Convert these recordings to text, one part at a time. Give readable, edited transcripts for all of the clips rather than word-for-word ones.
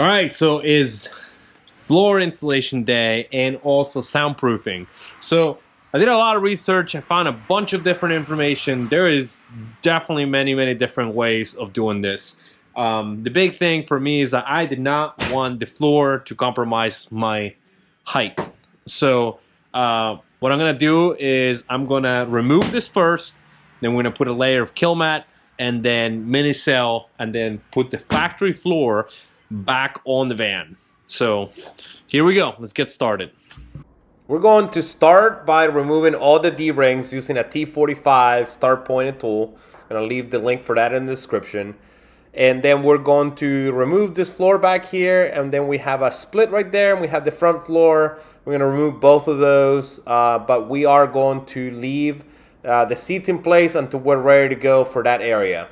All right, so is floor insulation day and also soundproofing. So I did a lot of research. I found a bunch of different information. There is definitely many different ways of doing this. The big thing for me is that I did not want the floor to compromise my height. So what I'm gonna do is I'm gonna remove this first, then we're gonna put a layer of Kilmat and then Minicell, and then put the factory floor back on the van. So here we go, let's get started. We're going to start by removing all the D-rings using a T45 start pointed tool. I'm gonna leave the link for that in the description. And then we're going to remove this floor back here, and then we have a split right there, and we have the front floor. We're gonna remove both of those, but we are going to leave the seats in place until we're ready to go for that area.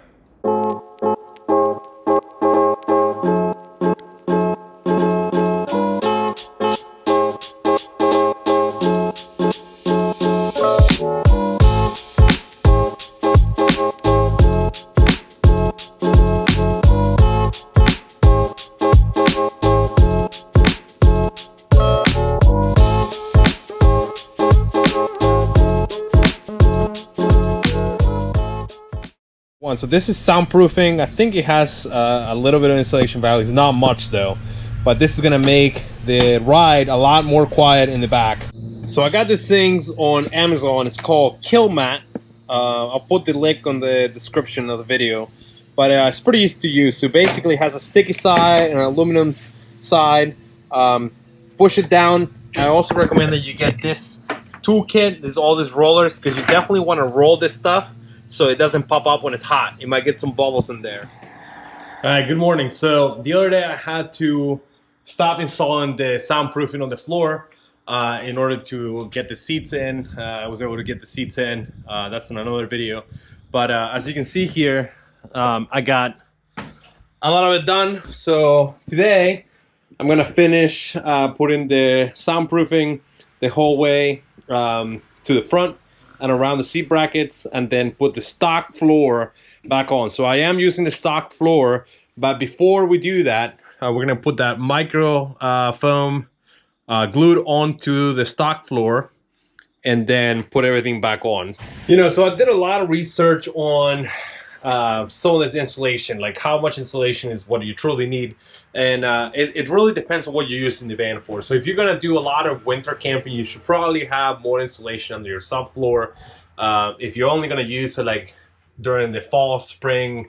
So this is soundproofing. I think it has a little bit of insulation value. It's not much though, but this is gonna make the ride a lot more quiet in the back. So I got these things on Amazon. It's called Kilmat. I'll put the link on the description of the video, but it's pretty easy to use. So basically it has a sticky side and an aluminum side. Push it down. I also recommend that you get this toolkit. There's all these rollers, because you definitely want to roll this stuff so it doesn't pop up when it's hot. You might get some bubbles in there. All right, good morning. So the other day I had to stop installing the soundproofing on the floor in order to get the seats in. I was able to get the seats in. That's in another video. But as you can see here, I got a lot of it done. So today I'm gonna finish putting the soundproofing the whole way to the front and around the seat brackets, and then put the stock floor back on. So I am using the stock floor, but before we do that, we're gonna put that micro foam glued onto the stock floor and then put everything back on. You know, so I did a lot of research on some of this insulation, like how much insulation is what you truly need. And it really depends on what you're using the van for. So if you're gonna do a lot of winter camping, you should probably have more insulation under your subfloor. If you're only gonna use it like during the fall, spring,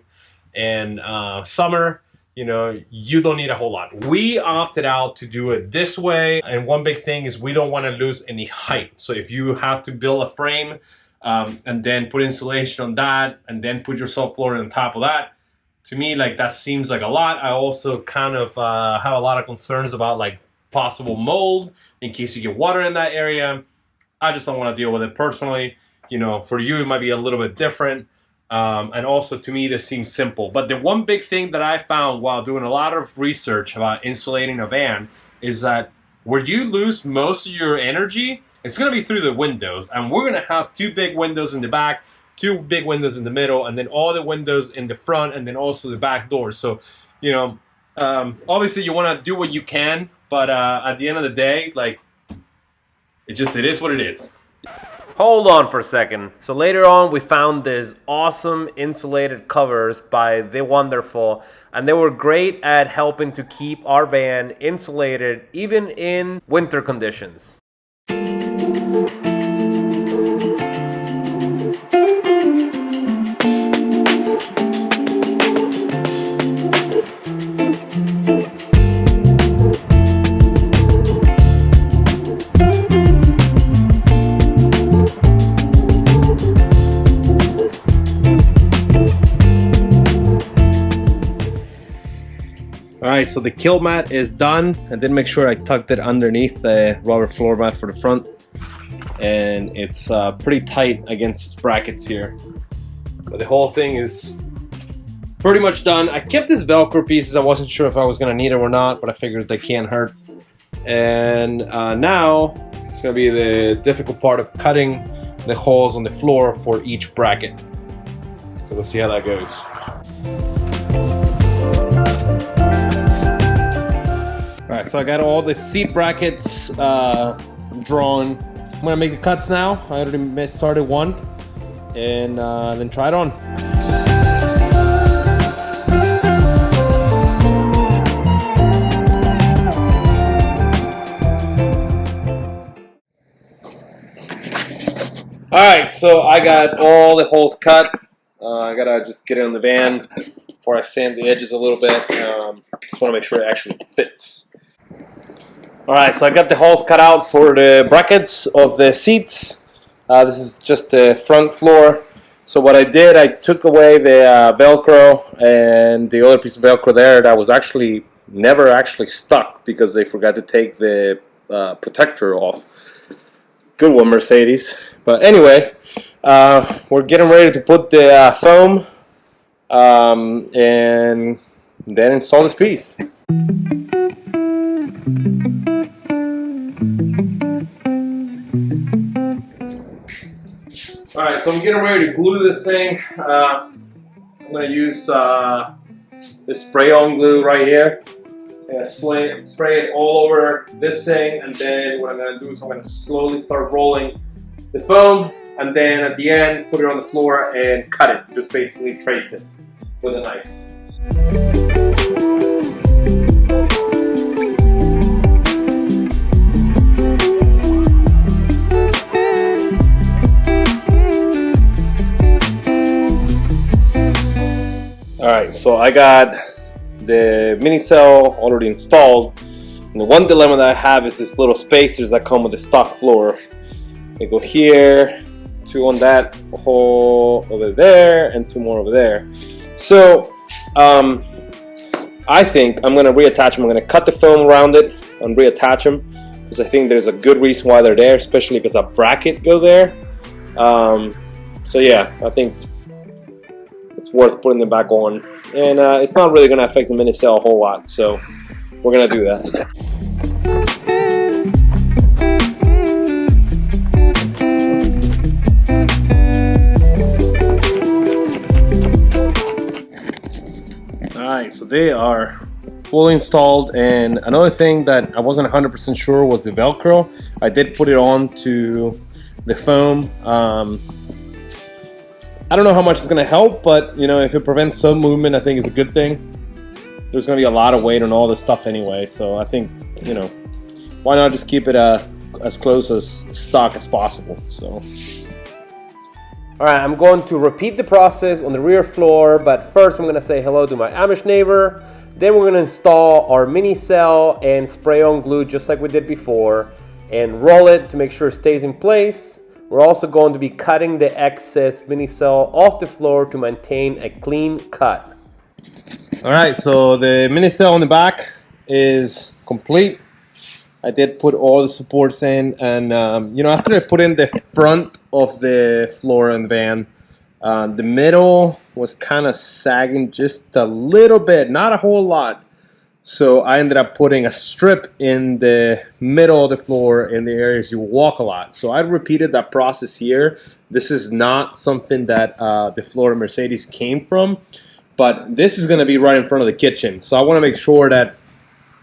and summer, you know, you don't need a whole lot. We opted out to do it this way, and one big thing is we don't want to lose any height. So if you have to build a frame and then put insulation on that, and then put your subfloor on top of that, to me, like, that seems like a lot. I also kind of have a lot of concerns about like possible mold in case you get water in that area. I just don't want to deal with it personally. You know, for you it might be a little bit different. And also to me this seems simple. But the one big thing that I found while doing a lot of research about insulating a van is that where you lose most of your energy, it's going to be through the windows. And we're going to have two big windows in the back, two big windows in the middle, and then all the windows in the front, and then also the back doors. So, you know, obviously you want to do what you can, but at the end of the day, like, it is what it is. Hold on for a second. So later on we found these awesome insulated covers by The Wonderful, and they were great at helping to keep our van insulated even in winter conditions. Alright, so the Kilmat is done. I did make sure I tucked it underneath the rubber floor mat for the front, and it's pretty tight against its brackets here. But the whole thing is pretty much done. I kept these Velcro pieces. I wasn't sure if I was gonna need them or not, but I figured they can't hurt. And now it's gonna be the difficult part of cutting the holes on the floor for each bracket. So we'll see how that goes. Alright, so I got all the seat brackets drawn. I'm gonna make the cuts now. I already started one, and then try it on. Alright, so I got all the holes cut. I gotta just get it on the van before I sand the edges a little bit. Just want to make sure it actually fits. Alright, so I got the holes cut out for the brackets of the seats. This is just the front floor. So what I did, I took away the Velcro and the other piece of Velcro there that was actually never actually stuck because they forgot to take the protector off. Good one, Mercedes. But anyway, we're getting ready to put the foam and then install this piece. Alright, so I'm getting ready to glue this thing. I'm going to use this spray-on glue right here. I'm going to spray it all over this thing, and then what I'm going to do is I'm going to slowly start rolling the foam, and then at the end put it on the floor and cut it. Just basically trace it with a knife. Alright, so I got the Minicell already installed, and the one dilemma that I have is this little spacers that come with the stock floor. They go here, two on that hole over there, and two more over there. So I think I'm going to reattach them. I'm going to cut the foam around it and reattach them because I think there's a good reason why they're there, especially because a bracket goes there. So yeah, I think it's worth putting them back on, and it's not really going to affect the Minicell a whole lot, so we're going to do that. Alright, so they are fully installed, and another thing that I wasn't 100% sure was the Velcro. I did put it on to the foam. I don't know how much it's going to help, but you know, if it prevents some movement, I think it's a good thing. There's going to be a lot of weight on all this stuff anyway, so I think, you know, why not just keep it as close as stock as possible. So alright, I'm going to repeat the process on the rear floor, but first I'm going to say hello to my Amish neighbor. Then we're going to install our Minicell and spray on glue just like we did before and roll it to make sure it stays in place. We're also going to be cutting the excess Minicell off the floor to maintain a clean cut. Alright, so the Minicell on the back is complete. I did put all the supports in, and you know, after I put in the front of the floor in the van, the middle was kind of sagging just a little bit, not a whole lot. So I ended up putting a strip in the middle of the floor in the areas you walk a lot. So I repeated that process here. This is not something that the floor Mercedes came from, but this is going to be right in front of the kitchen. So I want to make sure that,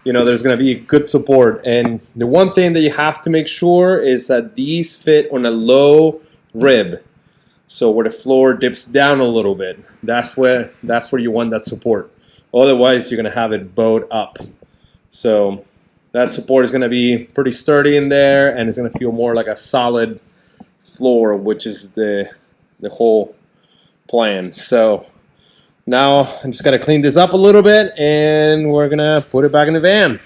you know, there's going to be good support. And the one thing that you have to make sure is that these fit on a low rib. So where the floor dips down a little bit, that's where you want that support. Otherwise, you're going to have it bowed up. So that support is going to be pretty sturdy in there, and it's going to feel more like a solid floor, which is the whole plan. So now I'm just going to clean this up a little bit, and we're going to put it back in the van.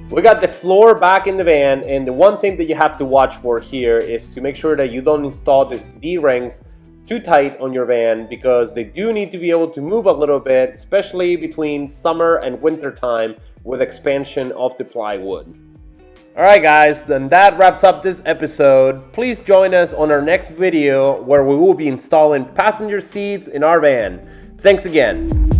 We got the floor back in the van, and the one thing that you have to watch for here is to make sure that you don't install these D-rings too tight on your van, because they do need to be able to move a little bit, especially between summer and winter time with expansion of the plywood. Alright guys, then that wraps up this episode. Please join us on our next video where we will be installing passenger seats in our van. Thanks again.